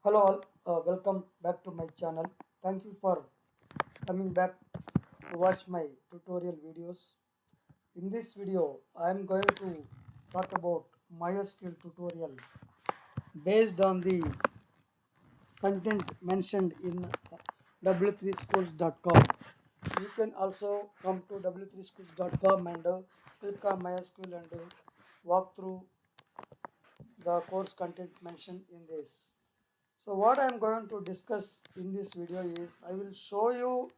Hello all, welcome back to my channel. Thank you for coming back to watch my tutorial videos. In this video, I am going to talk about MySQL tutorial based on the content mentioned in w3schools.com. You can also come to w3schools.com and click on MySQL and walk through the course content mentioned in this. So what I am going to discuss in this video is I will show you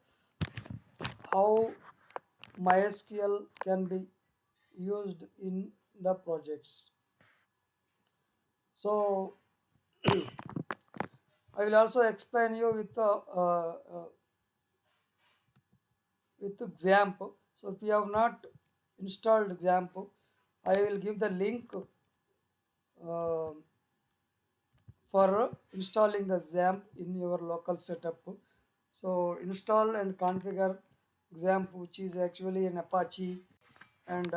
how MySQL can be used in the projects. So I will also explain you with example. So if you have not installed example, I will give the link uh, for installing the XAMPP in your local setup. So install and configure XAMPP, which is actually an Apache and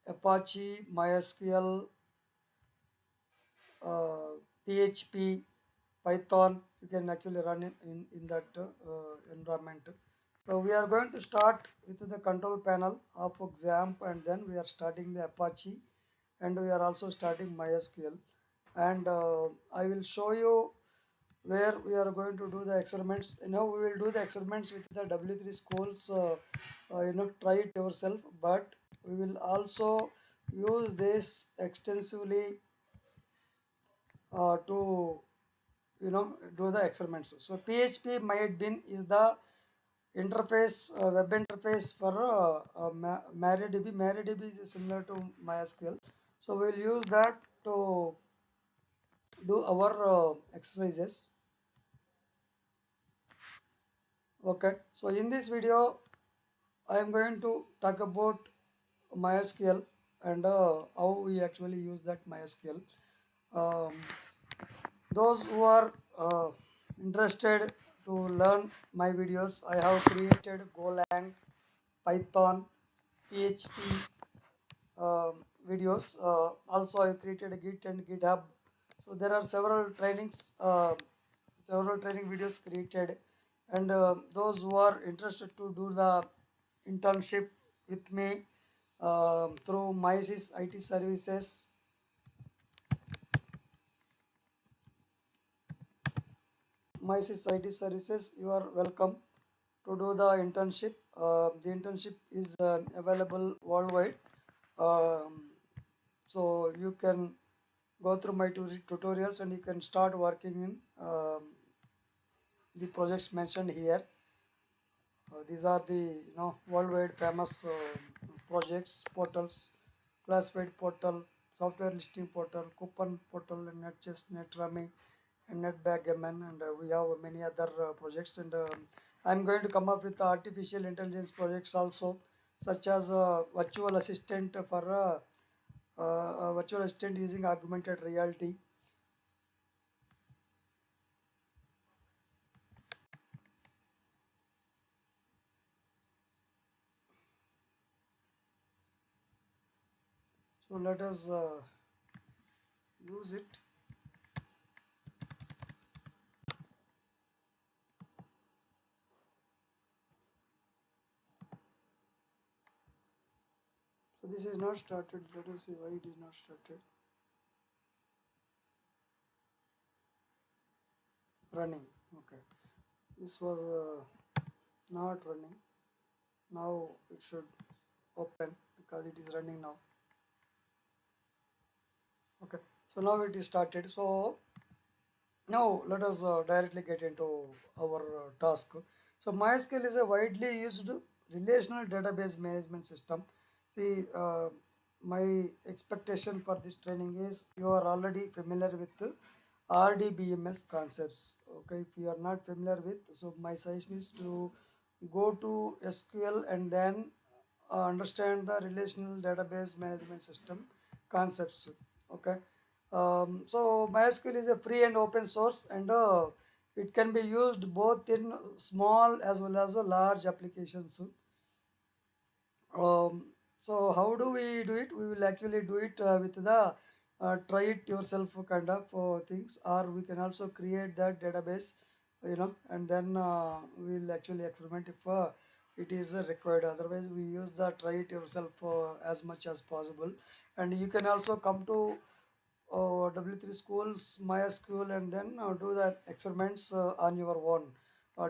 Apache, MySQL, PHP, Python. You can actually run in that environment. So we are going to start with the control panel of XAMPP, and then we are starting the Apache, and we are also starting MySQL. And I will show you where we are going to do the experiments. We will do the experiments with the W3 schools. Try it yourself, but we will also use this extensively to do the experiments. So PHP MyAdmin is the interface, web interface for MariaDB. MariaDB is similar to MySQL. So we'll use that to do our exercises. Okay, so in this video I am going to talk about MySQL and how we actually use that MySQL. Um, those who are interested to learn my videos, I have created Golang, Python, PHP videos. Also, I created a Git and GitHub. So there are several training videos created, and those who are interested to do the internship with me through MySys IT services. MySys IT services, you are welcome to do the internship. The internship is available worldwide. Um, so you can go through my tutorials and you can start working in the projects mentioned here. These are the worldwide famous projects, portals: classified portal, software listing portal, coupon portal, and NetChest, NetRummy, and NetBackgammon, and we have many other projects. And I'm going to come up with artificial intelligence projects also, such as virtual assistant for virtual assistant using augmented reality. So let us use it. So this is not started. Let us see why it is not started. Running. Okay. This was not running. Now it should open because it is running now. Okay. So now it is started. So now let us directly get into our task. So MySQL is a widely used relational database management system. See, my expectation for this training is you are already familiar with RDBMS concepts. Okay, if you are not familiar with, so my suggestion is to go to SQL and then understand the relational database management system concepts. Okay, so MySQL is a free and open source, and it can be used both in small as well as large applications. Um, so how do we do it? We will actually do it with the try it yourself kind of things, or we can also create that database, and then we'll actually experiment if it is required. Otherwise we use the try it yourself as much as possible. And you can also come to W3 schools MySQL and then do the experiments on your own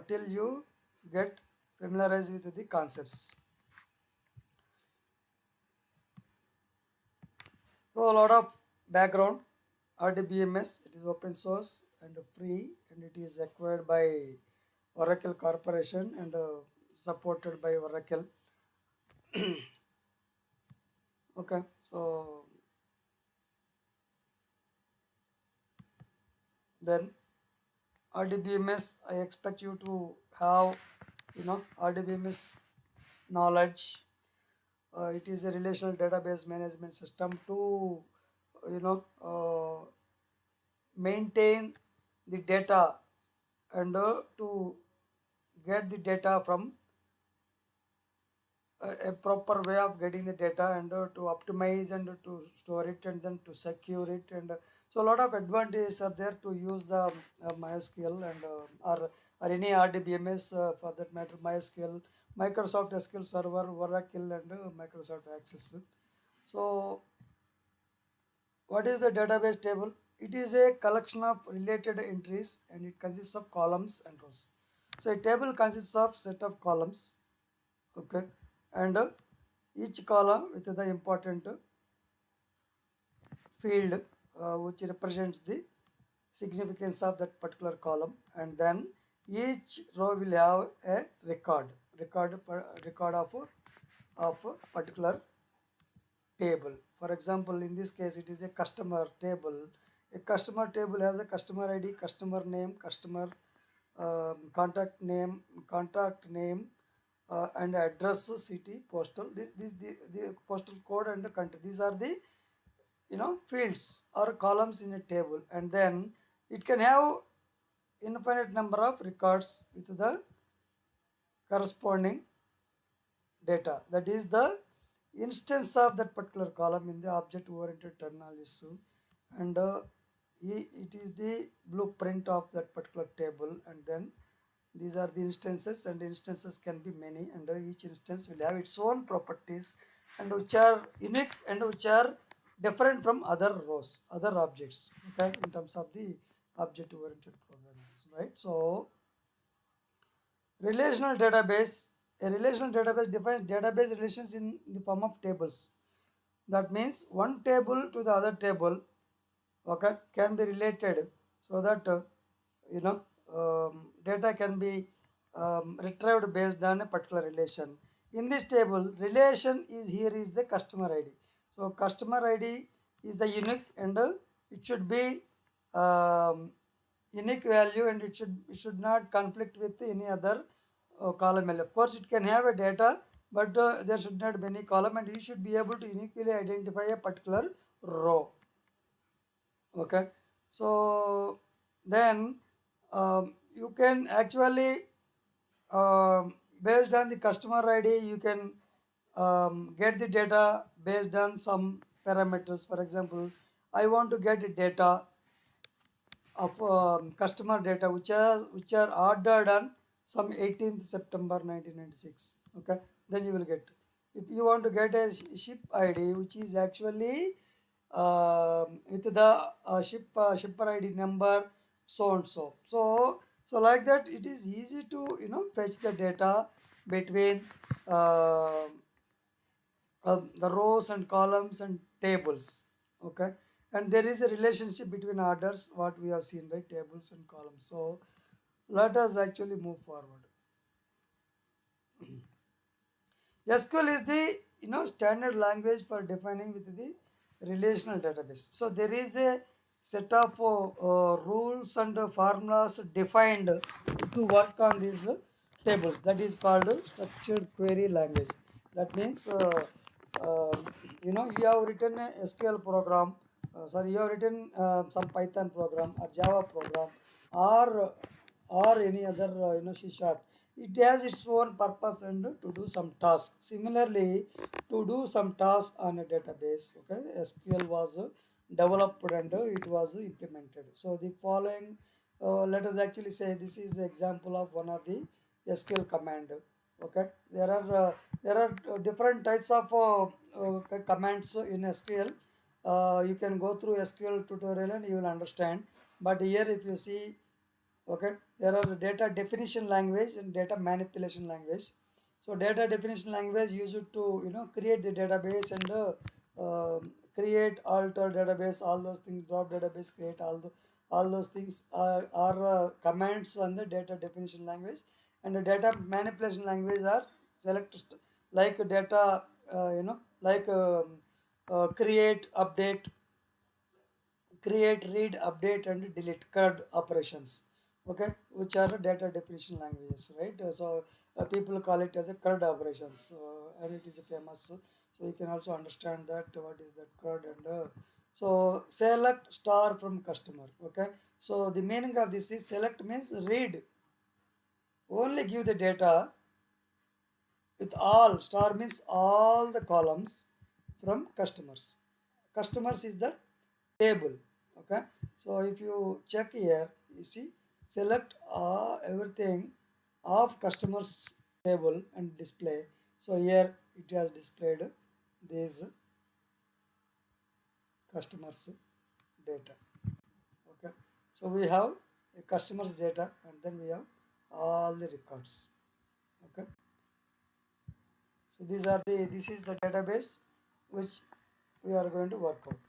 till you get familiarized with the concepts. So a lot of background. RDBMS, it is open source and free, and it is acquired by Oracle Corporation and supported by Oracle. Okay, so then RDBMS, I expect you to have RDBMS knowledge. It is a relational database management system to you know maintain the data and to get the data from a proper way of getting the data and to optimize and to store it and then to secure it. And so a lot of advantages are there to use the MySQL and or any RDBMS for that matter, MySQL, Microsoft SQL Server, Oracle, and Microsoft Access. So what is the database table? It is a collection of related entries and it consists of columns and rows. So a table consists of set of columns, okay, and each column with the important field which represents the significance of that particular column, and then each row will have a record of a particular table. For example, in this case it is a customer table. A customer table has a customer ID, customer name, customer contact name, and address, city, postal, the postal code and the country. These are the fields or columns in a table. And then it can have infinite number of records with the corresponding data. That is the instance of that particular column in the object oriented terminology. And it is the blueprint of that particular table. And then these are the instances, and instances can be many, and each instance will have its own properties and which are unique and which are different from other rows, other objects, okay, in terms of the object oriented programming, right? So relational database, a relational database defines database relations in the form of tables. That means one table to the other table, okay, can be related, so that you know data can be retrieved based on a particular relation. In this table, relation is here is the customer ID. So customer ID is the unique, and it should be um, unique value, and it should not conflict with any other column. Of course it can have a data, but there should not be any column, and you should be able to uniquely identify a particular row. Okay, so then you can actually based on the customer ID, you can get the data based on some parameters. For example, I want to get the data of customer data which are ordered on some 18th September 1996. Okay, then you will get. If you want to get a ship ID which is actually with the shipper ID number so and so. So like that, it is easy to fetch the data between uh, the rows and columns and tables. Okay, and there is a relationship between orders, what we have seen, right? Tables and columns. So let us actually move forward. SQL is the standard language for defining with the relational database. So there is a set of rules and formulas defined to work on these tables. That is called structured query language. That means uh, you have written a SQL program. Sorry, you have written some Python program or Java program, or any other C sharp. It has its own purpose and to do some task. Similarly, to do some task on a database, okay, SQL was developed and it was implemented. So the following, let us actually say this is the example of one of the SQL command. Okay, there are different types of commands in SQL. You can go through SQL tutorial and you will understand. But here, if you see, okay, there are data definition language and data manipulation language. So data definition language used to create the database and create, alter database, all those things, drop database, create all those things are commands on the data definition language. And the data manipulation language are like data, like create, update, create, read, update, and delete CRUD operations. Okay, which are data definition languages, right? So people call it as a CRUD operations, and it is a famous. So you can also understand that what is that CRUD. And so select star from customer. Okay, so the meaning of this is select means read, only give the data with all. Star means all the columns from customers. Customers is the table. Okay, so if you check here, you see select everything of customers table and display. So here it has displayed these customers data. Okay, so we have a customers data and then we have all the records. Okay, so this is the database which we are going to work out.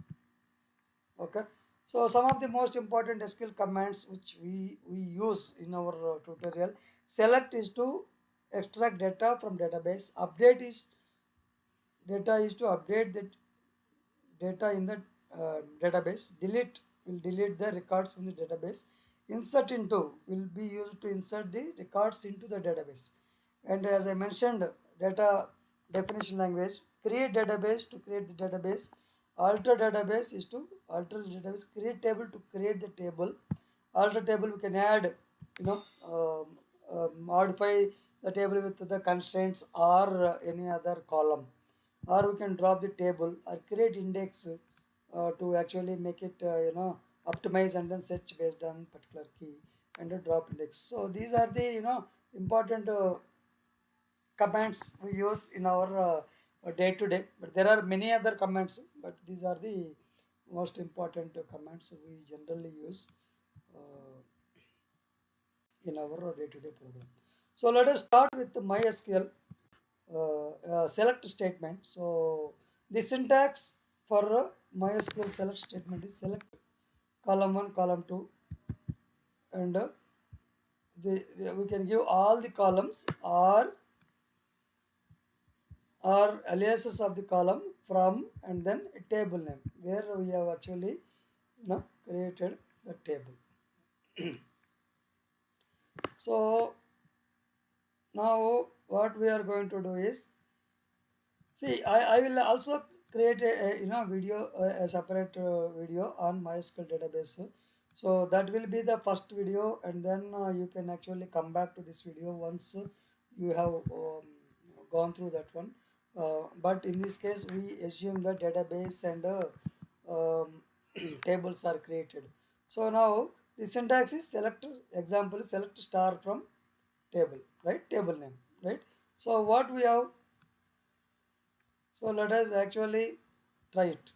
Okay, so some of the most important SQL commands which we use in our tutorial. Select is to extract data from database. Update is data is to update the data in the database. Delete will delete the records from the database. Insert into will be used to insert the records into the database. And as I mentioned, data definition language, create database to create the database. Alter database is to alter the database. Create table to create the table. Alter table we can add, modify the table with the constraints or any other column, or we can drop the table or create index to actually make it optimize and then search based on particular key and a drop index. So these are the important commands we use in our day to day. But there are many other commands, but these are the most important commands we generally use uh, in our day to day program. So let us start with the MySQL select statement. So the syntax for MySQL select statement is select column 1, column 2, and we can give all the columns or aliases of the column from, and then a table name where we have actually created the table. So now what we are going to do is, see, I will also create a video, a separate video on MySQL database. So that will be the first video, and then you can actually come back to this video once you have gone through that one. But in this case, we assume the database and um, tables are created. So now the syntax is select, example select star from table, right? Table name, right? So what we have, so let us actually try it.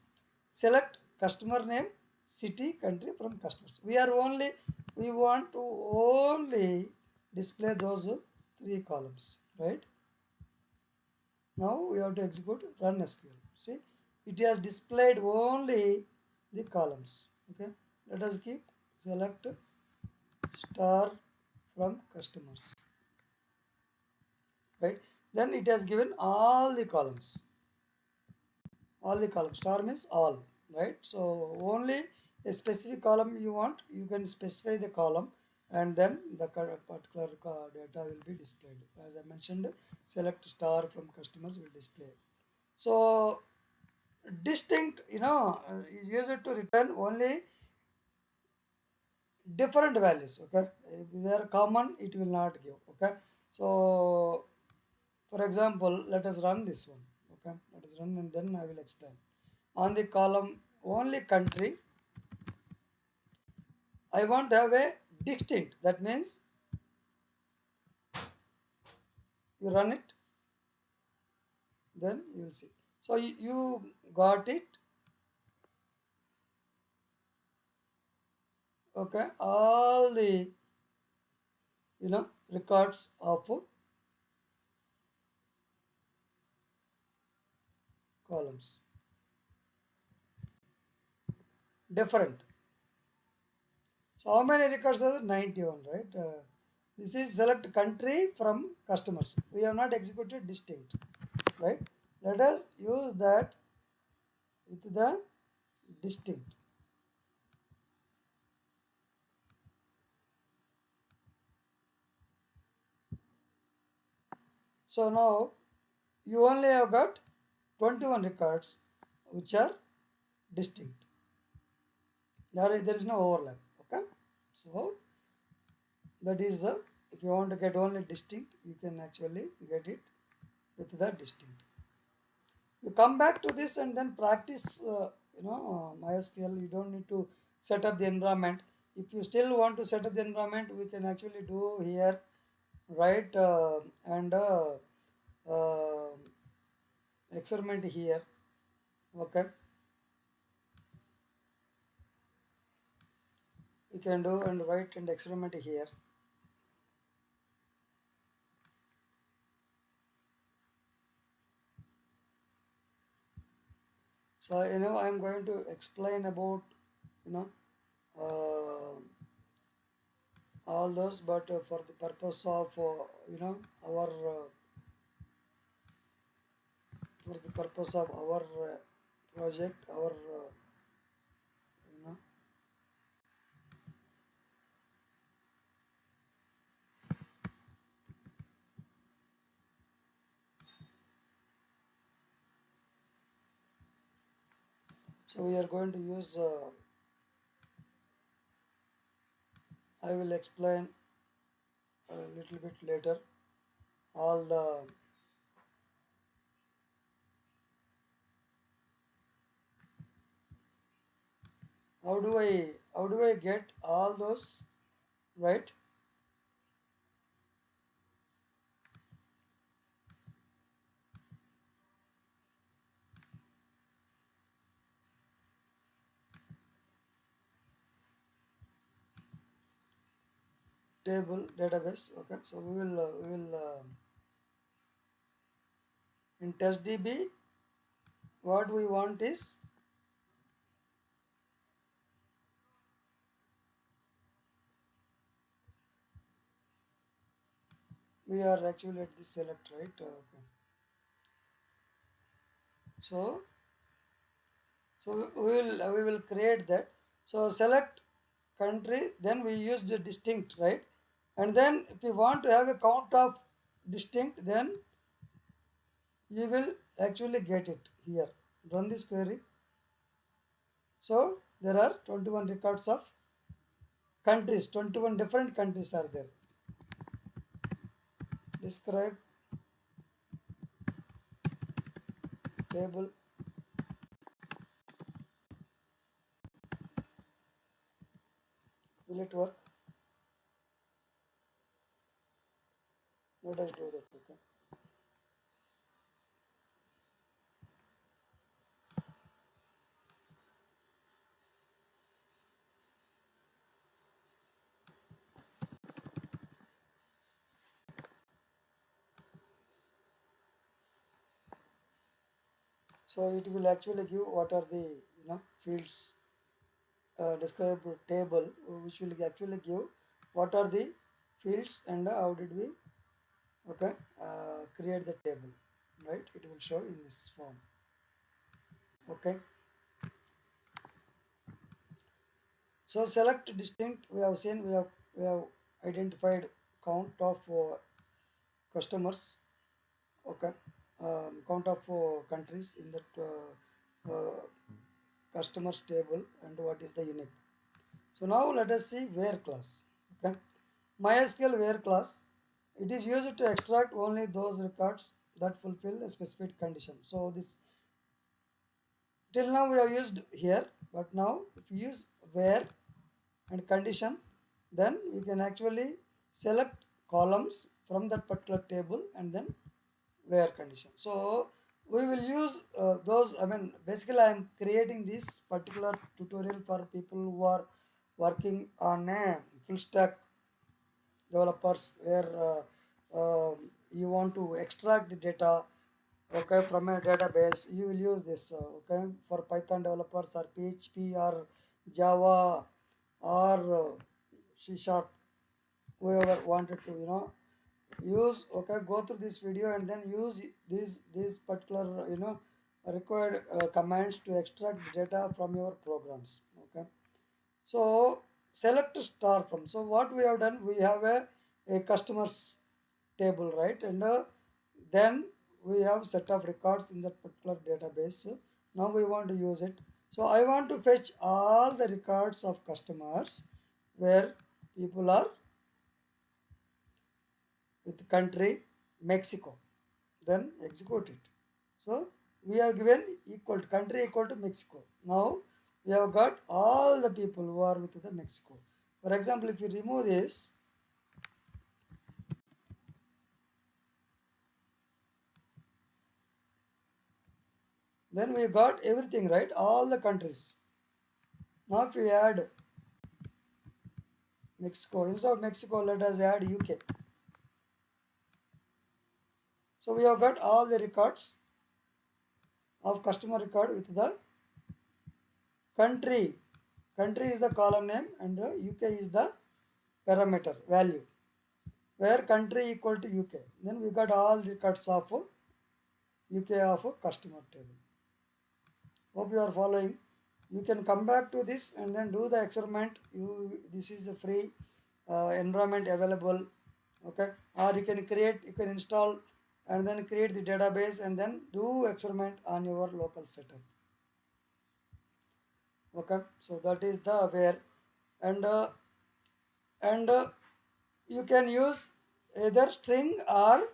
Select customer name, city, country from customers. We want to only display those three columns, right? Now we have to execute run SQL. See, it has displayed only the columns. Okay, let us keep select star from customers, right? Then it has given all the columns. All the columns, star means all, right? So only a specific column you want, you can specify the column, and then the particular data will be displayed. As I mentioned, select star from customers will display. So distinct is used to return only different values. Okay, if they are common it will not give. Okay, so for example, let us run this one. Okay, let us run and then I will explain. on the column only country, I want to have a distinct. That means you run it, then you will see. So you got it. Okay, all the records of columns different. So how many records are there? 91, right? This is select country from customers. We have not executed distinct, right? Let us use that with the distinct. So now you only have got 21 records which are distinct. There is no overlap. Okay. So that is if you want to get only distinct, you can actually get it with the distinct. You come back to this and then practice MySQL. You don't need to set up the environment. If you still want to set up the environment, we can actually do here, right? And uh, experiment here. Okay, you can do and write and experiment here. So I'm going to explain about you know uh, all those, but for the purpose of our for the purpose of our project, our you know so we are going to use I will explain a little bit later all the how do I get all those, right? Table database. Okay, so we will in test db what we want is we are actually at the select, right? Okay, so we will create that. So select country, then we use the distinct, right? And then if you want to have a count of distinct, then you will actually get it here. Run this query. So there are 21 records of countries, 21 different countries are there. Describe table. Will it work? Let us do that. Okay. So it will actually give what are the fields. Describe table, which will actually give what are the fields and how did we okay create the table, right? It will show in this form. Okay, so select distinct. We have seen we have identified count of customers. Okay, count of countries in that customers table and what is the unique. So now let us see where class. Okay, MySQL where class. It is used to extract only those records that fulfill a specific condition. So this Till now we have used here, but now if you use where and condition, then we can actually select columns from that particular table and then where condition. So we will use those. I mean, basically I am creating this particular tutorial for people who are working on a full stack developers, where you want to extract the data, okay, from a database. You will use this, okay, for Python developers or PHP or Java or C sharp, whoever wanted to, use, okay, go through this video and then use these particular, required commands to extract data from your programs, okay. So select star from. So what we have done, we have a customers table, right? And then we have set of records in that particular database. Now we want to use it. So I want to fetch all the records of customers where people are with country Mexico. Then execute it. So we are given equal to country equal to Mexico. Now we have got all the people who are with the Mexico. For example, if you remove this, then we got everything, right? All the countries. Now if we add Mexico, instead of Mexico, let us add UK. So we have got all the records of customer record with the country. Country is the column name and UK is the parameter value, where country equal to UK. Then we got all the records of UK of customer table. Hope you are following. You can come back to this and then do the experiment. This is a free environment available, okay, or you can install and then create the database and then do experiment on your local setup, okay. So that is the where. And uh, and uh, you can use either string or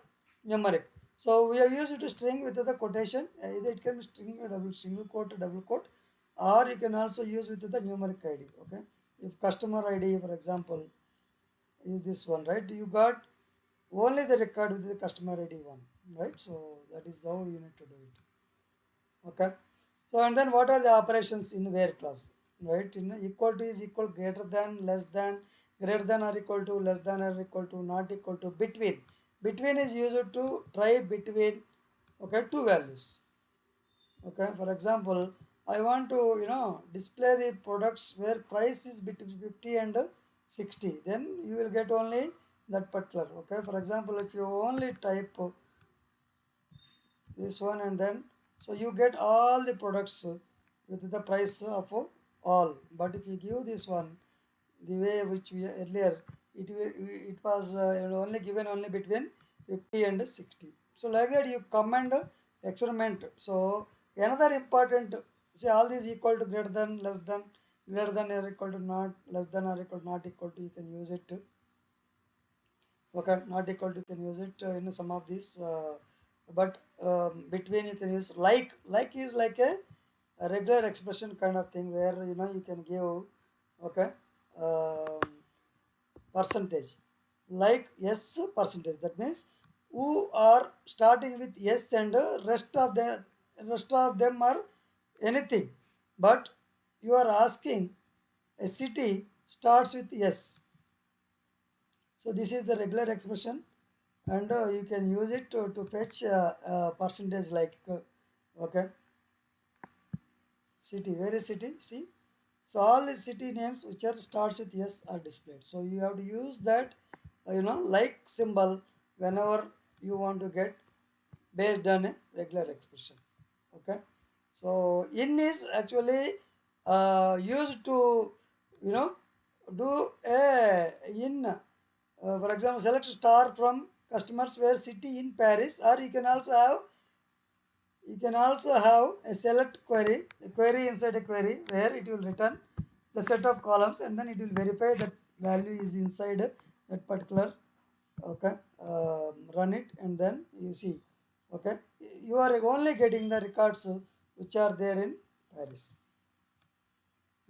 numeric. So we have used to string with the quotation. Either it can be string, double single quote, double quote, or you can also use with the numeric ID. Okay, if customer ID, for example, is this one, right? You got only the record with the customer ID one, right? So that is how you need to do it. Okay. So and then what are the operations in where clause, right? Equal to is equal, greater than, less than, greater than or equal to, less than or equal to, not equal to, between. Between is used to try between, okay, two values. Okay, for example, I want to display the products where price is between 50 and 60. Then you will get only that particular. Okay, for example, if you only type this one and then, so you get all the products with the price of all. But if you give this one the way which we earlier, it was only given only between 50 and 60. So like that you command experiment. So another important, say all these equal to, greater than, less than, greater than or equal to, not, less than or equal to, not equal to, you can use it. Okay, not equal to, you can use it in some of these, but between you can use, like is like a regular expression kind of thing, where you can give, okay, um, percentage, like yes percentage. That means who are starting with yes and rest of them are anything, but you are asking a city starts with yes. So this is the regular expression, and you can use it to fetch percentage, like okay, city. Where is city? See, so all the city names which are starts with yes are displayed. So you have to use that like symbol whenever you want to get based on a regular expression. Okay. So in is actually used to you know do a in for example, select star from customers where city in Paris, or you can also have a select query, a query inside a query, where it will return the set of columns and then it will verify that value is inside that particular. Okay, run it and then you see. Okay, you are only getting the records which are there in Paris,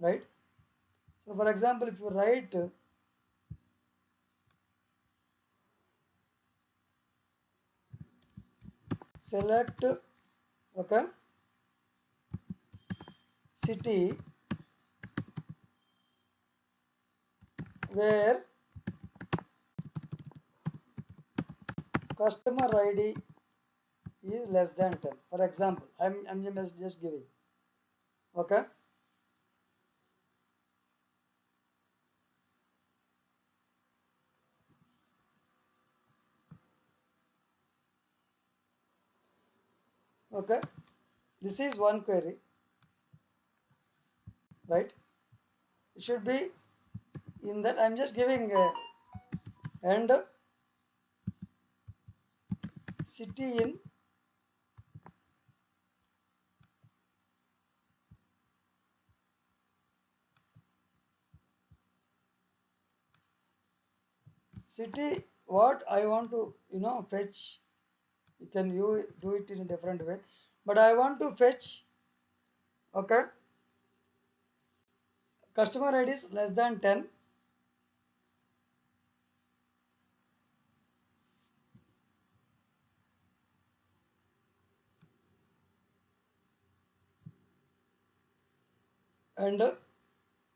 right? So for example, if you write select, okay, city where customer ID is less than 10. For example, I'm just giving, okay, okay. This is one query, right? It should be in that. I'm just giving and city in city. What I want to fetch. You can you do it in a different way, but I want to fetch, okay, customer ID is less than 10 and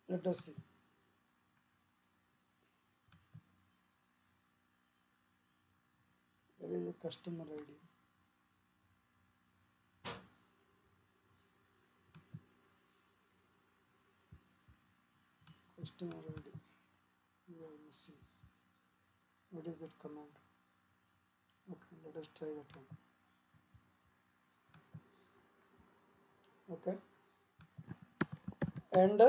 let us see. There is a customer ID. Customer ID. We are missing. What is that command? Okay, let us try that one. Okay, and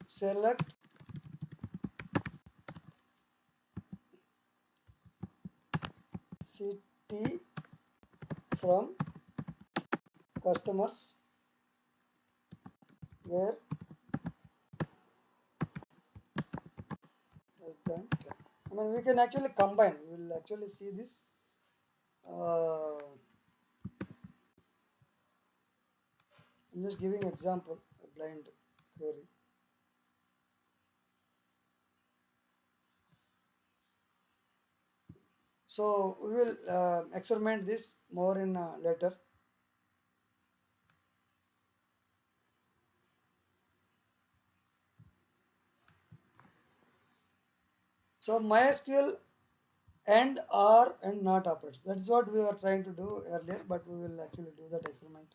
select city from customers where less than 10. I mean, we can actually combine. We will actually see this. Uh, I'm just giving example, a blind query. So we will experiment this more in later. So MySQL and or and not operators. That's what we were trying to do earlier, but we will actually do that experiment.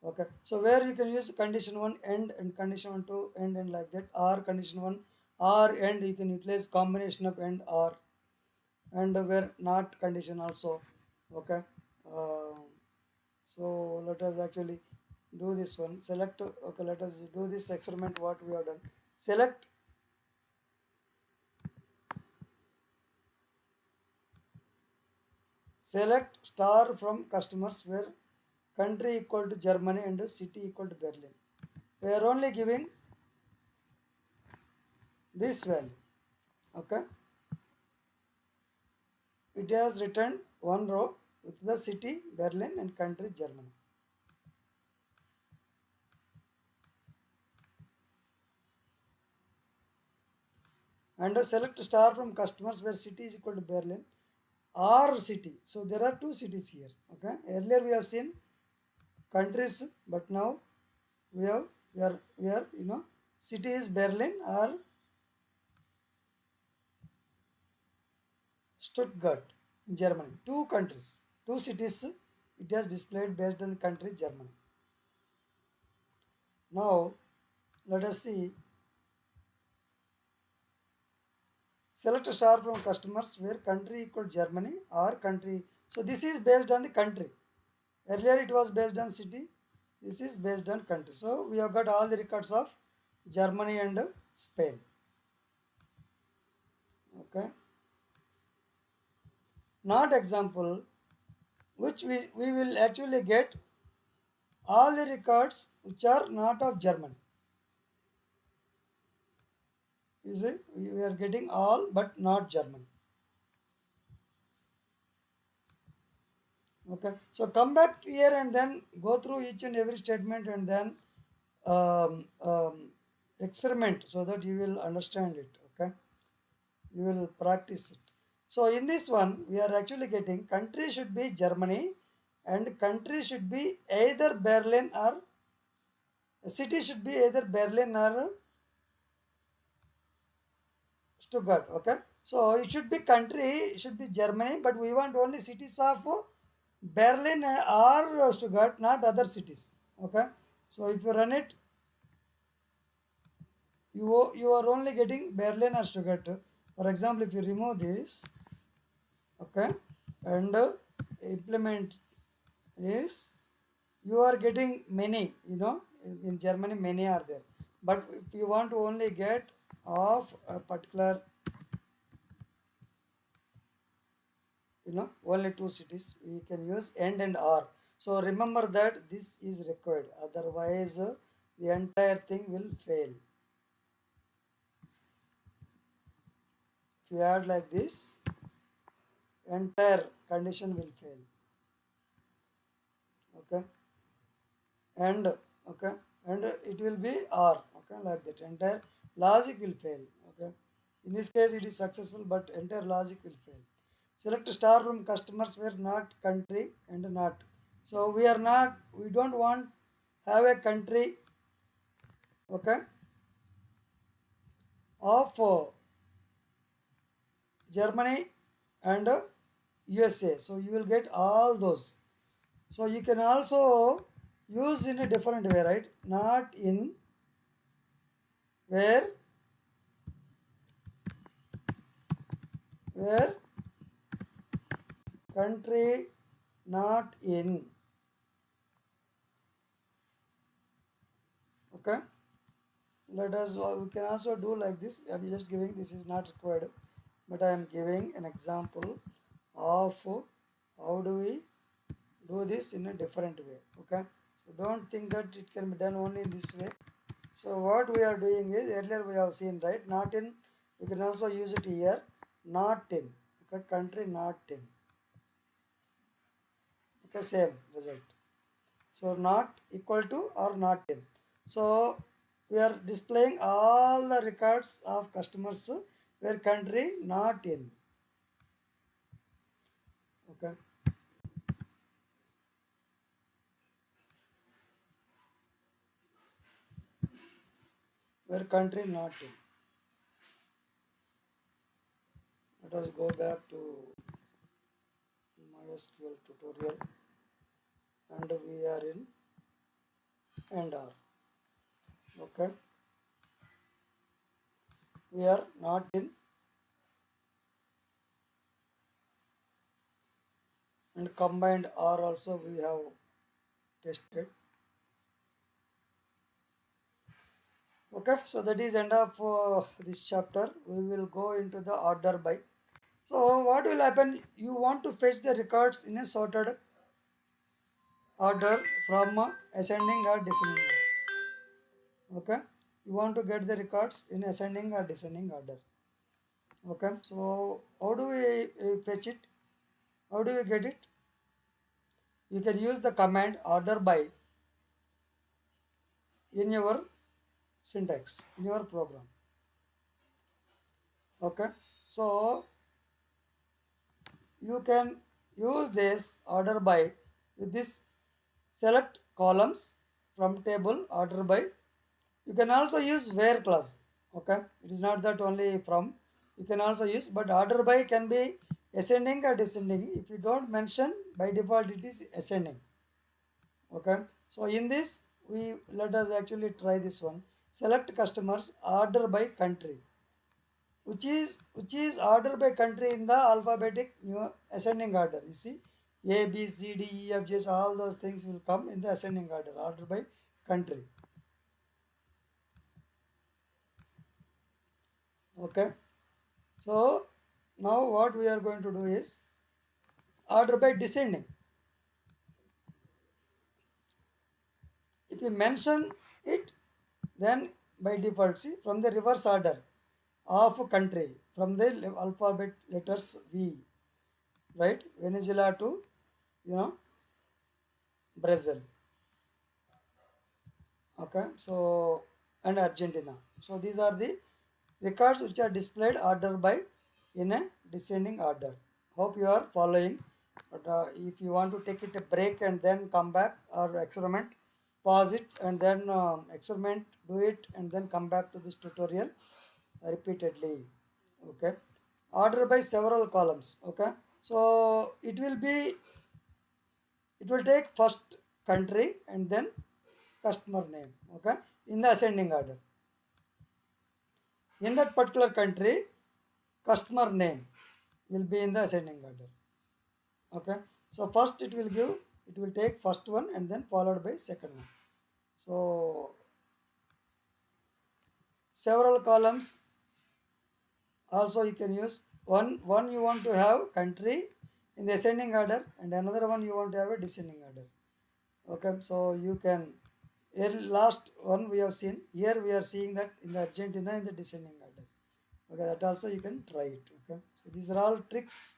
Okay. So where you can use condition one and condition one to and like that, or condition one or and you can utilize combination of and or, and where not condition also. Okay. Uh, so let us actually do this one. Select. Okay. Let us do this experiment. What we have done. Select star from customers where country equal to Germany and city equal to Berlin. We are only giving this value. Okay. It has written one row with the city Berlin and country Germany. And select star from customers where city is equal to Berlin or city. So there are two cities here. Okay. Earlier we have seen countries, but now we are city is Berlin or Stuttgart in Germany. Two countries, two cities. It has displayed based on the country Germany. Now let us see. Select a star from customers where country equal Germany or country. So this is based on the country. Earlier it was based on city. This is based on country. So we have got all the records of Germany and Spain. Okay. Not example, which we will actually get all the records which are not of Germany. You see, we are getting all but not Germany. Okay, so come back here and then go through each and every statement and then um, um, experiment so that you will understand it. Okay, you will practice it. So in this one, we are actually getting country should be Germany and country should be either Berlin or city should be either Berlin or Stuttgart. Okay, so it should be country, it should be Germany, but we want only cities of Berlin or Stuttgart, not other cities. Okay, so if you run it, you are only getting Berlin or Stuttgart. For example, if you remove this, okay, and implement is you are getting many, in Germany many are there, but if you want to only get of a particular, only two cities, we can use and or. So remember that this is required, otherwise the entire thing will fail. If you add like this, entire condition will fail. Okay, and okay, and it will be or. Okay, like that entire logic will fail. Okay, in this case it is successful, but entire logic will fail. Select star room customers were not country and not. So we are not, we don't want have a country, okay, of Germany and USA. So you will get all those. So you can also use in a different way, right? Not in where where country not in. Okay. Let us we can also do like this. I'm just giving, this is not required, but I am giving an example of how do we do this in a different way. Okay, so don't think that it can be done only in this way. So what we are doing is, earlier we have seen, right, not in, you can also use it here, not in. Okay, country not in. Okay, same result. So not equal to or not in. So we are displaying all the records of customers where country not in. Okay, where country not in. Let us go back to MySQL tutorial and we are in and are. Okay, we are not in and combined are also we have tested. Okay, so that is end of this chapter. We will go into the order by. So what will happen, you want to fetch the records in a sorted order from ascending or descending order. Okay, you want to get the records in ascending or descending order. Okay, so how do we fetch it, how do we get it? You can use the command order by in your syntax in your program. Okay, so you can use this order by with this select columns from table order by. You can also use where clause. Okay, it is not that only from, you can also use, but order by can be ascending or descending. If you don't mention, by default it is ascending. Okay, so in this we, let us actually try this one. Select customers order by country, which is order by country in the alphabetic ascending order. You see, A, B, C, D, E, F, G, all those things will come in the ascending order by country. Okay, so now what we are going to do is order by descending. If you mention it, then by default, see, from the reverse order of country, from the alphabet letters V, right? Venezuela to you know, Brazil. Okay, so and Argentina. So these are the records which are displayed order by in a descending order. Hope you are following. But if you want to take it a break and then come back or experiment, pause it and then experiment, do it and then come back to this tutorial repeatedly. Okay, order by several columns. Okay, so it will take first country and then customer name. Okay, in the ascending order. In that particular country, customer name will be in the ascending order. Okay, so first it will take first one and then followed by second one. So several columns also you can use. One you want to have country in the ascending order and another one you want to have a descending order. Okay, so you can, here last one we have seen, here we are seeing that in the Argentina in the descending order. Okay, that also you can try it. Okay, so these are all tricks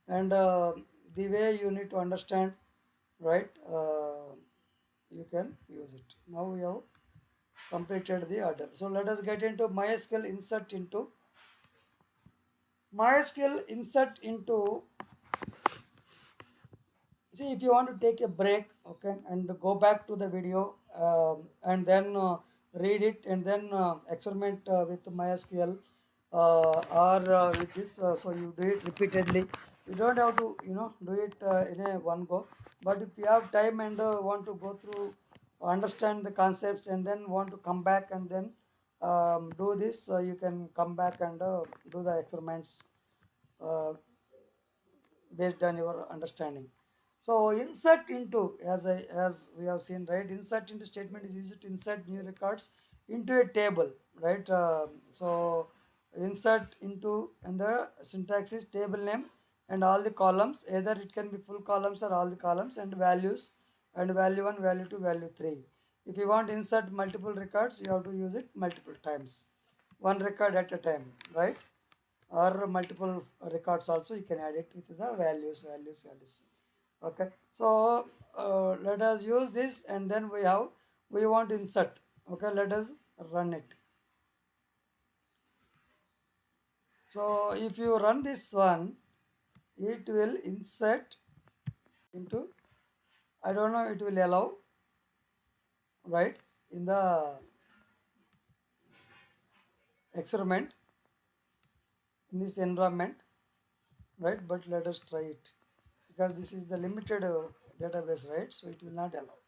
and the way you need to understand, right? You can use it. Now we have completed the order, so let us get into MySQL insert into. See, if you want to take a break, okay, and go back to the video and then read it and then experiment with MySQL or with this, so you do it repeatedly. You don't have to, do it in a one go. But if you have time and want to go through, understand the concepts, and then want to come back and then do this, you can come back and do the experiments uh, based on your understanding. So insert into, as we have seen, right? Insert into statement is used to insert new records into a table, right? So insert into, and the syntax is table name and all the columns. Either it can be full columns or all the columns and values, and value 1, value 2, value 3. If you want insert multiple records, you have to use it multiple times, one record at a time, right? Or multiple records also you can add it with the values. Okay, so let us use this and then we want to insert. Okay, let us run it. So if you run this one, it will insert into, I don't know, it will allow, right, in the experiment in this environment, right? But let us try it because this is the limited database, right? So it will not allow.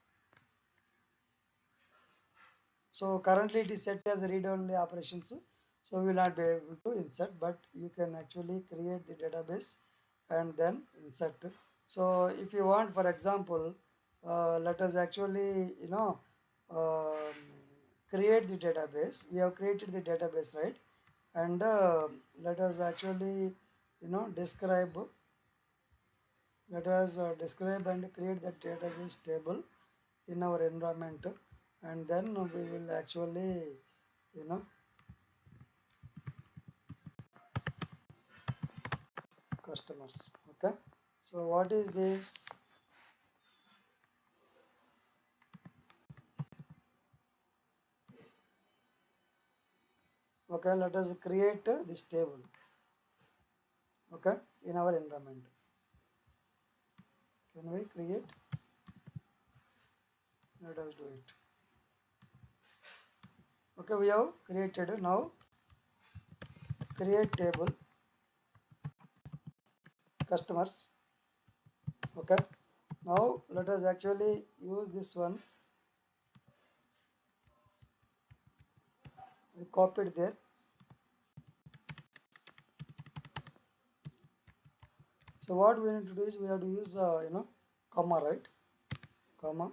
So currently it is set as read-only operations, so we will not be able to insert, but you can actually create the database and then insert. So if you want, for example, let us actually, um, create the database. We have created the database, right? And let us actually, describe. Let us describe and create the database table in our environment, and then we will actually, you know customers. Okay, so what is this? Okay, let us create this table. Okay, in our environment, can we create? Let us do it. Okay, we have created. Now create table customers. Okay, now let us actually use this one. We copied there. So what we need to do is we have to use comma, right? Comma,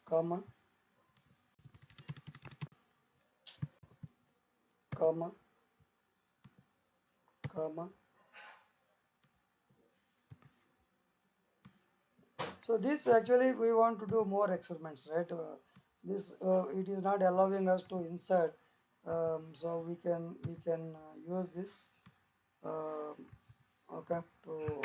comma, comma, comma. So this actually we want to do more experiments, right? this it is not allowing us to insert, so we can use this, um okay, to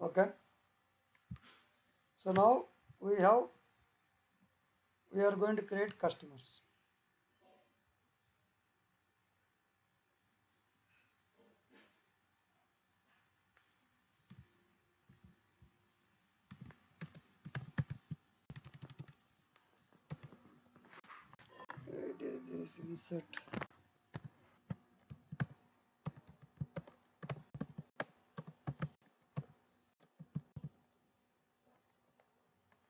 okay. So now we have we are going to create customers. It is this insert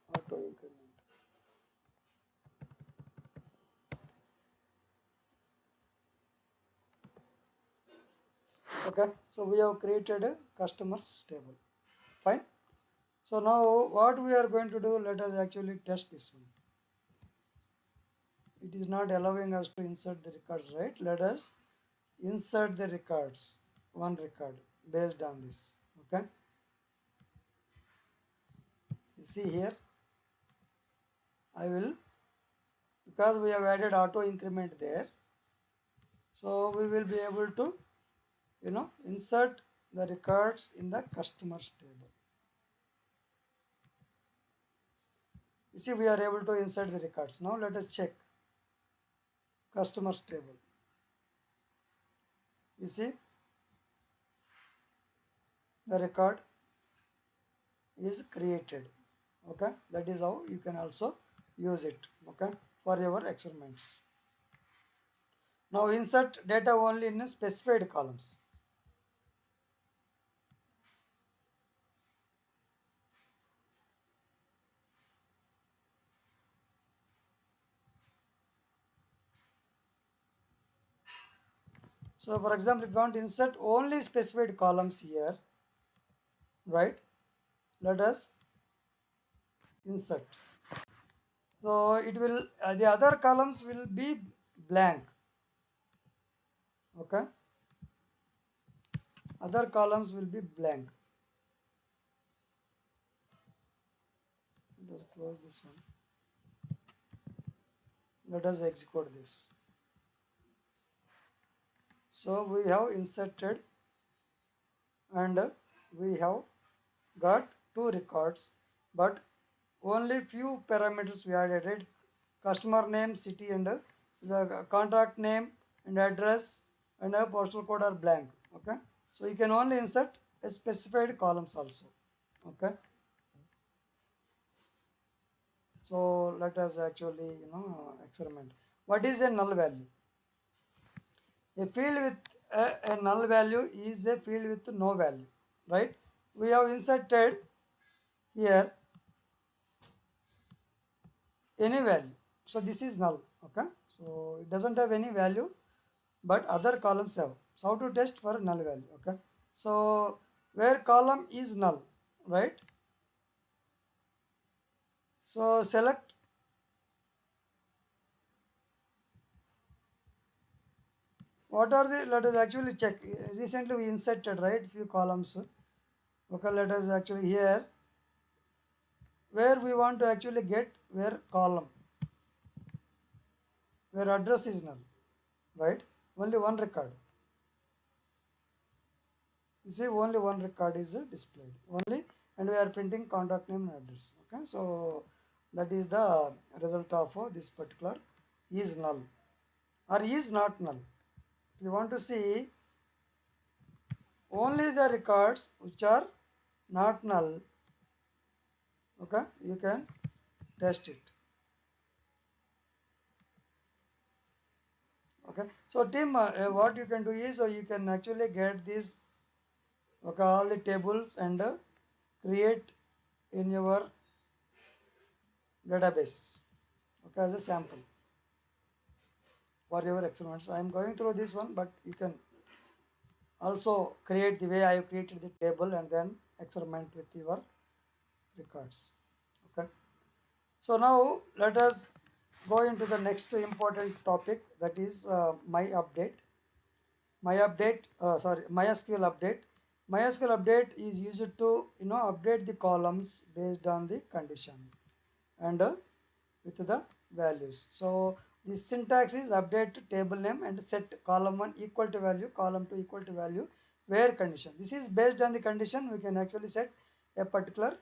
auto increment. Okay, so we have created a customers table. Fine. So now what we are going to do, let us actually test this one. It is not allowing us to insert the records, right? Let us insert the records, one record based on this. Okay, you see here, I will, because we have added auto increment there, so we will be able to, insert the records in the customers table. You see, we are able to insert the records. Now let us check customers table. You see, the record is created. Okay, that is how you can also use it, okay, for your experiments. Now insert data only in specified columns. So for example, if you want to insert only specified columns here, right, let us insert. So it will, the other columns will be blank. Okay, other columns will be blank. Let us close this one. Let us execute this. So we have inserted and we have got two records, but only few parameters we added, right? Customer name, city, and the contract name and address and a postal code are blank. Okay, so you can only insert a specified columns also. Okay, so let us actually experiment. What is a null value? A field with a null value is a field with no value, right? We have inserted here any value, so this is null. Okay, so it doesn't have any value, but other columns have. So how to test for null value? Okay, so where column is null, right? So select, what are the, let us actually check. Recently we inserted, right, few columns. Okay, let us actually here where we want to actually get where column, where address is null, right? Only one record. You see, only one record is displayed only, and we are printing contact name and address. Okay, so that is the result of this particular is null or is not null. If you want to see only the records which are not null, okay, you can test it. Okay, so team, what you can do is you can actually get this, okay, all the tables and create in your database, okay, as a sample for your experiments. I am going through this one, but you can also create the way I have created the table and then experiment with your records. Okay, so now let us go into the next important topic, that is my update, sorry, MySQL update. MySQL update is used to update the columns based on the condition and with the values. So the syntax is update table name and set column 1 equal to value, column 2 equal to value, where condition. This is based on the condition we can actually set a particular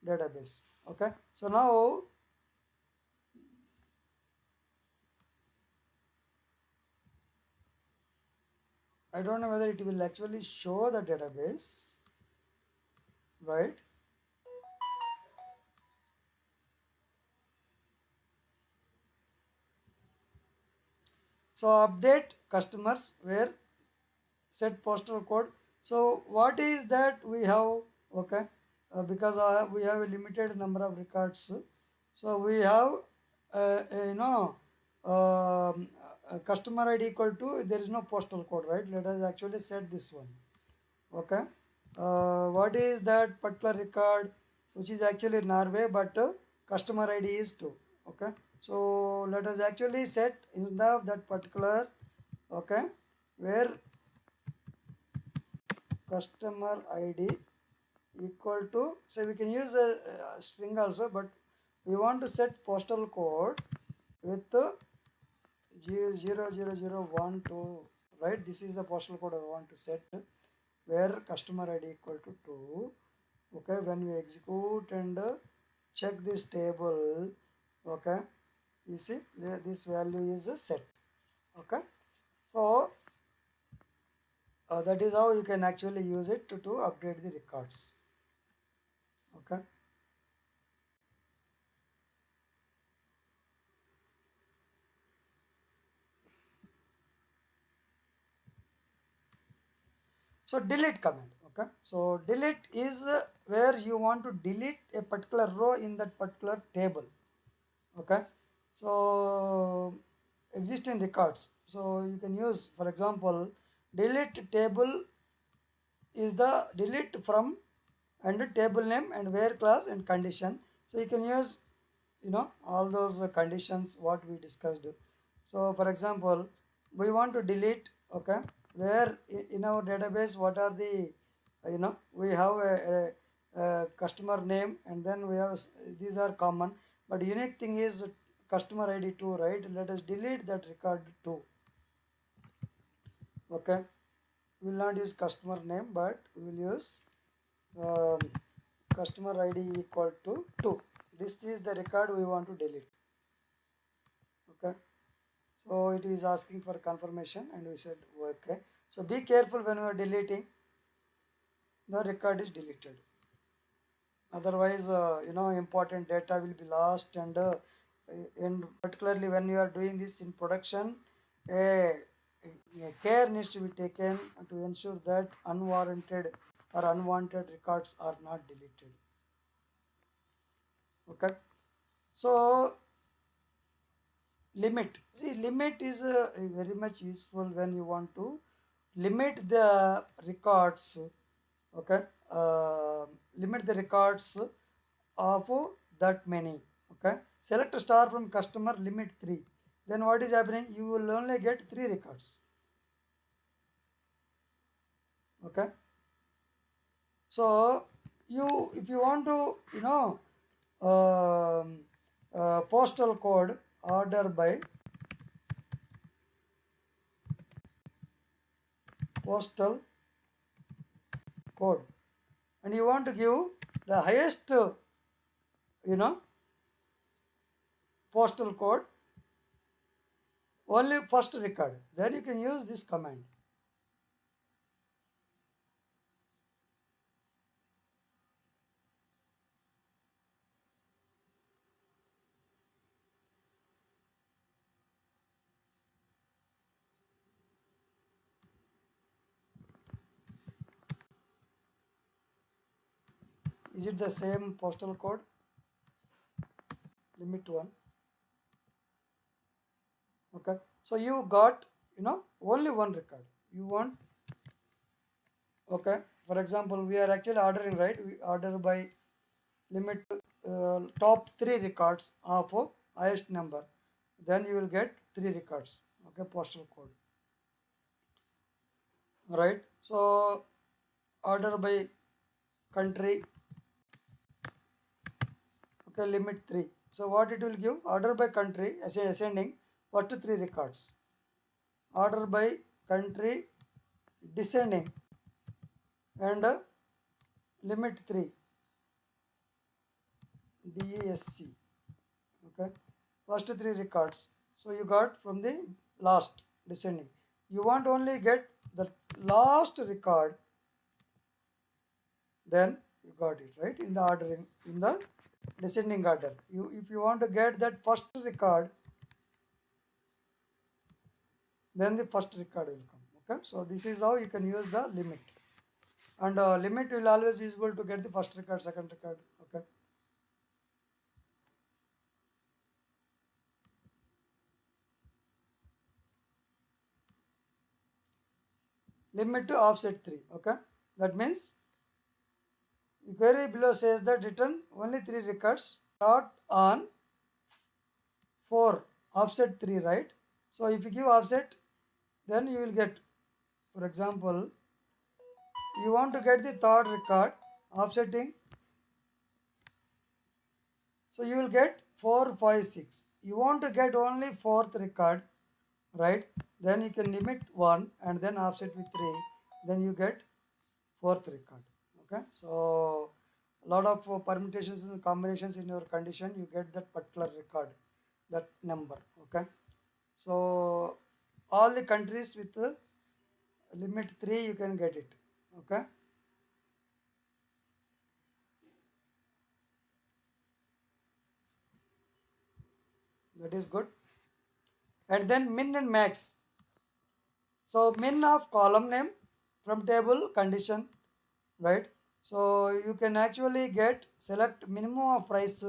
database. Okay. So now I don't know whether it will actually show the database, right? So update customers where set postal code. So what is that we have? Okay, because we have a limited number of records. So we have a customer ID equal to, there is no postal code, right? Let us actually set this one. Okay, what is that particular record, which is actually Norway, but customer ID is 2. Okay, so let us actually set instead of that particular, okay, where customer ID equal to, so we can use a string also, but we want to set postal code with 00012, right? This is the postal code I want to set, where customer ID equal to 2. Okay, when we execute and check this table, okay, you see this value is set. Okay, so that is how you can actually use it to update the records. Okay. So delete command. Okay, so delete is where you want to delete a particular row in that particular table. Okay, so existing records, so you can use, for example, delete table is the delete from and table name and where class and condition. So you can use all those conditions what we discussed. So for example, we want to delete, okay, where in our database what are the we have a customer name, and then we have these are common, but unique thing is customer ID 2, right? Let us delete that record 2. Okay, we will not use customer name, but we will use um, customer ID equal to 2. This is the record we want to delete. Okay, so it is asking for confirmation and we said okay. So be careful when you are deleting, the record is deleted, otherwise important data will be lost, and particularly when you are doing this in production, a, a care needs to be taken to ensure that unwarranted or unwanted records are not deleted. Okay, so limit, see, limit is very much useful when you want to limit the records. Okay, uh, limit the records of that many. Okay, select a star from customer, limit 3. Then what is happening, you will only get 3 records. Okay, so you, if you want to um, postal code order by postal code, and you want to give the highest you know postal code, only first record, then you can use this command. Is it the same postal code, limit 1? Okay, so you got only one record you want. Okay, for example, we are actually ordering, right? We order by limit top 3 records of highest number, then you will get 3 records. Okay, postal code, right? So order by country. Okay, limit 3. So what it will give? Order by country ascending first 3 records. Order by country descending and limit 3 DESC. Okay, first 3 records. So you got from the last descending. You want only get the last record, then you got it right in the ordering, in the descending order. You, if you want to get that first record, then the first record will come. Okay, so this is how you can use the limit, and limit will always useful to get the first record, second record. Okay, limit to offset 3. Okay, that means the query below says that return only 3 records start on 4 offset 3, right? So if you give offset, then you will get, for example, you want to get the third record offsetting, so you will get 4 5 6. You want to get only fourth record, right? Then you can limit 1 and then offset with 3, then you get fourth record. Okay, so a lot of permutations and combinations in your condition, you get that particular record, that number. Okay, so all the countries with limit 3 you can get it. Okay, that is good. And then min and max. So min of column name from table condition, right? So you can actually get select minimum of price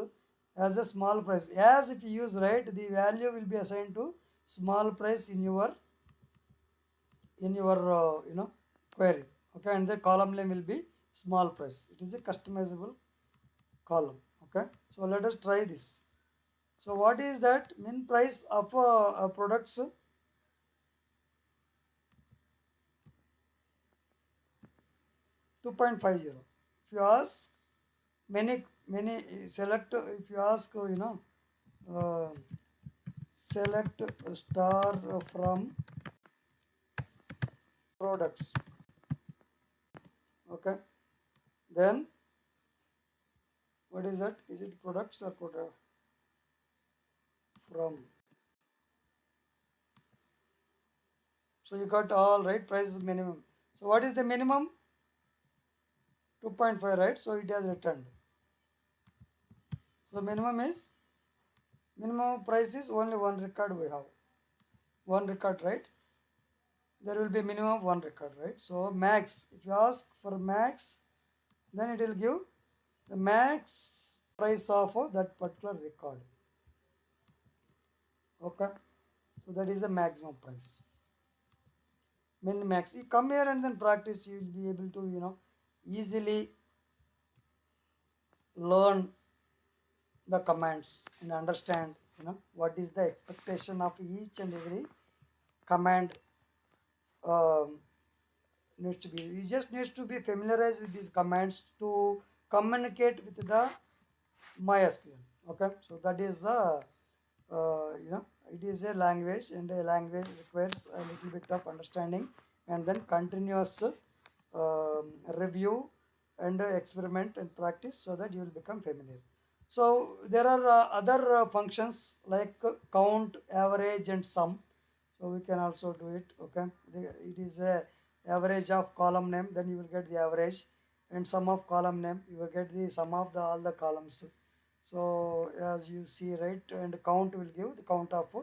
as a small price. As if you use, right, the value will be assigned to small price in your query. Okay, and the column name will be small price. It is a customizable column. Okay, so let us try this. So what is that min price of products? 2.50. If you ask many select, if you ask uh, select star from products. Okay, then what is that? Is it products or product from? So you got all right, price is minimum. So what is the minimum? 2.5, right? So it has returned. So minimum price is only one record we have. One record, right? There will be minimum of one record, right? So max, if you ask for max, then it will give the max price of that particular record. Okay, so that is the maximum price. Min max, you come here and then practice, you will be able to easily learn the commands and understand what is the expectation of each and every command. um, Needs to be, you just needs to be familiarized with these commands to communicate with the MySQL. Okay, so that is the it is a language, and a language requires a little bit of understanding and then continuous review and experiment and practice, so that you will become familiar. So there are other functions like count, average, and sum. So we can also do it. Okay, it is a average of column name, then you will get the average, and sum of column name, you will get the sum of the all the columns. So as you see, right, and count will give the count of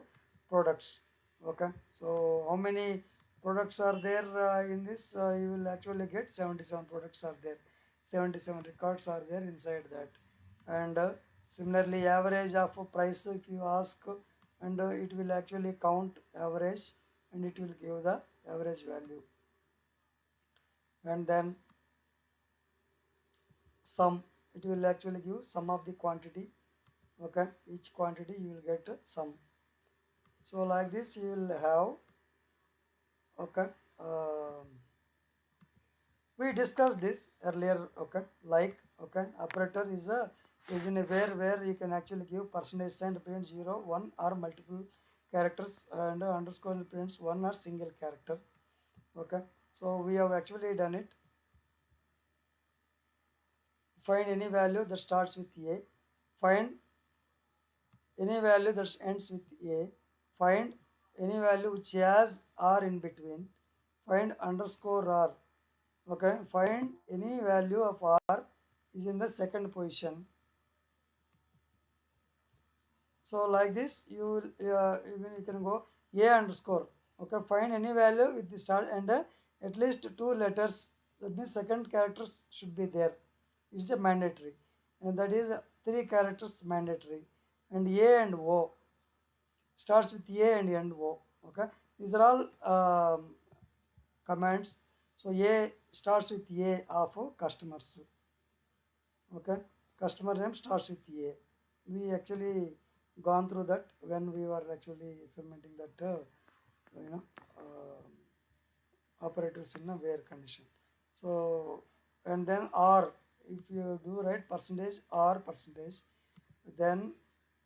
products. Okay, so how many products are there in this? You will actually get 77 products are there, 77 records are there inside that. And similarly, average of price, if you ask, and it will actually count average, and it will give the average value. And then sum, it will actually give sum of the quantity. Okay, each quantity you will get sum. So like this you will have. Okay, We discussed this earlier. Okay, like, okay, operator is in a where you can actually give percentage sign represent 0 1 or multiple characters, and underscore represents one or single character. Okay, so we have actually done it. Find any value that starts with a, find any value that ends with a, find any value which has r in between, find underscore r. Okay, find any value of r is in the second position. So like this you will, even you can go a underscore. Okay, find any value with the start and at least two letters, that means second characters should be there. It's a mandatory, and that is three characters mandatory. And a and o starts with a and end o. Okay, these are all commands. So a starts with a of customers. Okay, customer name starts with a. We actually gone through that when we were actually implementing that you know operators in a where condition. So, and then r, if you do write percentage r percentage, then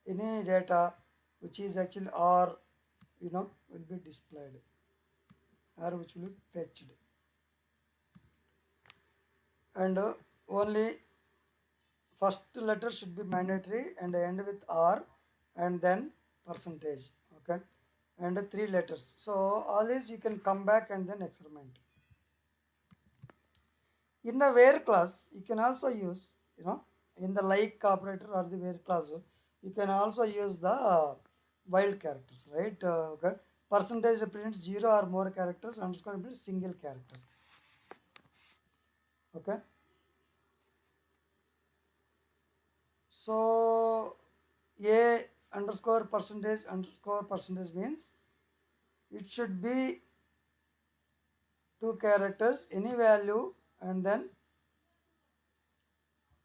any data which is actually r, will be displayed, or which will be fetched. And only first letter should be mandatory and end with r, and then percentage. Okay, and three letters. So all these you can come back and then experiment. In the where class you can also use, in the like operator or the where class, you can also use the wild characters, right? Okay, percentage represents zero or more characters, underscore represents single character. Okay, so a underscore percentage means it should be two characters, any value, and then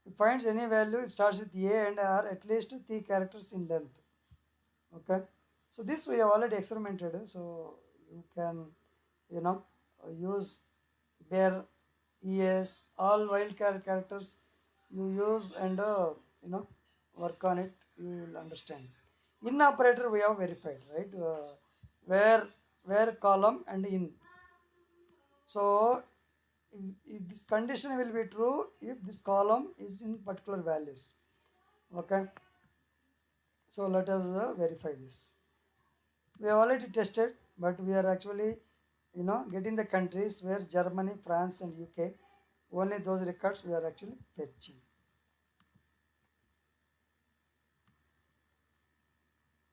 it finds any value, it starts with a and are at least three characters in length. Okay, so this we have already experimented, so you can, use their es all wildcard characters you use, and work on it, you will understand. In operator we have verified, right? Where column and in. So if this condition will be true if this column is in particular values. Okay, so let us verify this. We have already tested, but we are actually, getting the countries where Germany, France, and UK, only those records we are actually fetching.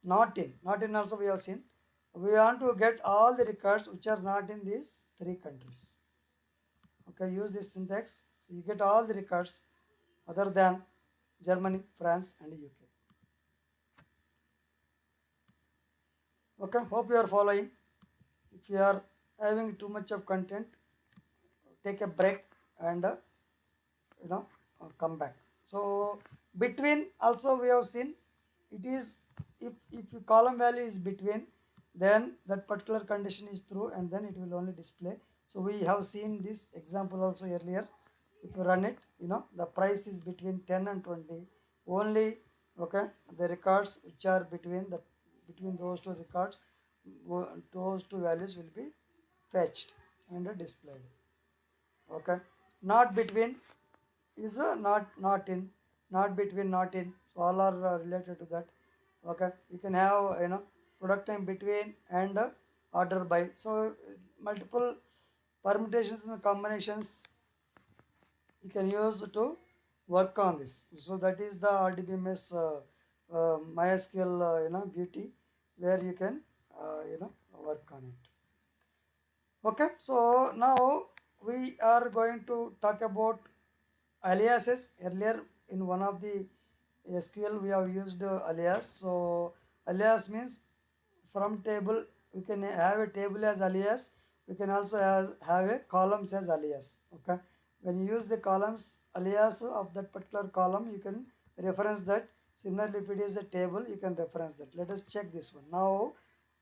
Not in also we have seen. We want to get all the records which are not in these three countries. Okay, use this syntax. So you get all the records other than Germany, France, and UK. Okay, hope you are following. If you are having too much of content, take a break and you know come back. So between also we have seen, it is, if your column value is between, then that particular condition is true and then it will only display. So we have seen this example also earlier. If you run it, the price is between 10 and 20 only. Okay, the records which are between those two records, those two values will be fetched and displayed. Okay, not between is not in, not between, not in, so all are related to that. Okay, you can have, product time between and order by. So multiple permutations and combinations you can use to work on this. So that is the rdbms mysql beauty, where you can work on it. Okay, so now we are going to talk about aliases. Earlier in one of the SQL we have used alias. So alias means from table we can have a table as alias. We can also have a columns as alias. Okay, when you use the columns alias of that particular column, you can reference that. Similarly, if it is a table, you can reference that. Let us check this one now.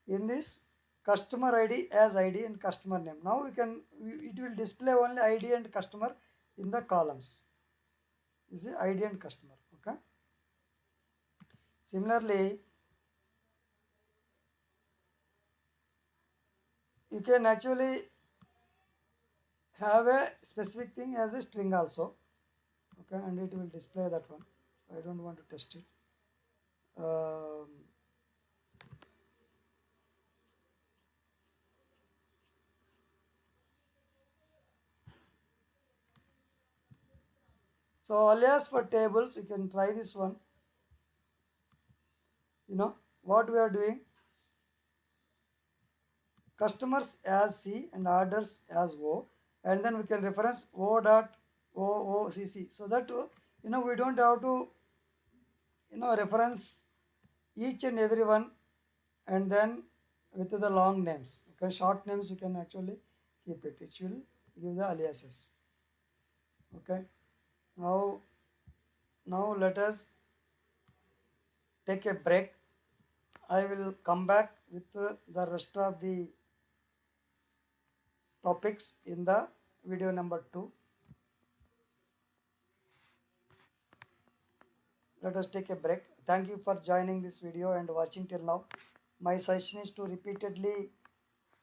In this customer id as id and customer name. Now we can, it will display only id and customer in the columns. This is id and customer. Okay, similarly you can actually have a specific thing as a string also. Okay, and it will display that one. I don't want to test it. um, so alias for tables, you can try this one. What we are doing, customers as C and orders as O, and then we can reference O dot OOCC, so that we don't have to reference each and every one, and then with the long names. Okay, short names you can actually keep it. It will give the aliases. Okay, now let us take a break. I will come back with the rest of the topics in the video number 2. Let us take a break. Thank you for joining this video and watching till now. My suggestion is to repeatedly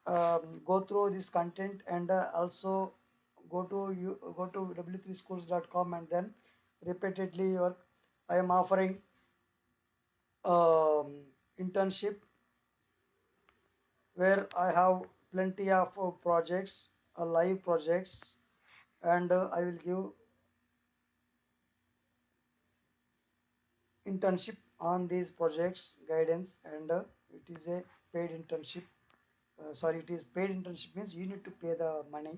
go through this content, and also go to w3schools.com and then repeatedly work. I am offering internship where I have plenty of projects, live projects, and I will give internship on these projects guidance, and it is a paid internship. Sorry, it is paid internship means you need to pay the money.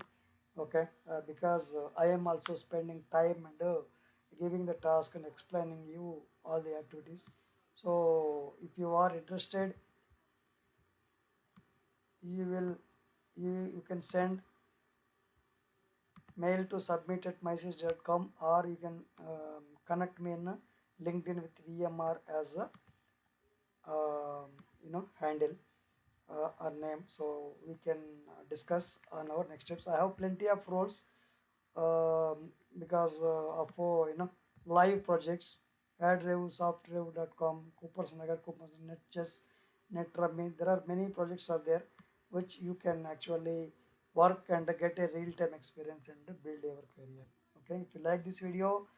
Okay, because I am also spending time and giving the task and explaining you all the activities. So if you are interested, you will you can send mail to submit at mysys.com, or you can connect me in LinkedIn with VMR as a handle or name, so we can discuss on our next steps. I have plenty of roles, because of live projects, AdRev, SoftRev.com, Coopers Nagar, Coopers NetChess, NetRummy. There are many projects are there which you can actually work and get a real-time experience and build your career. Okay, if you like this video,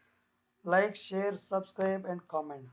like, share, subscribe, and comment.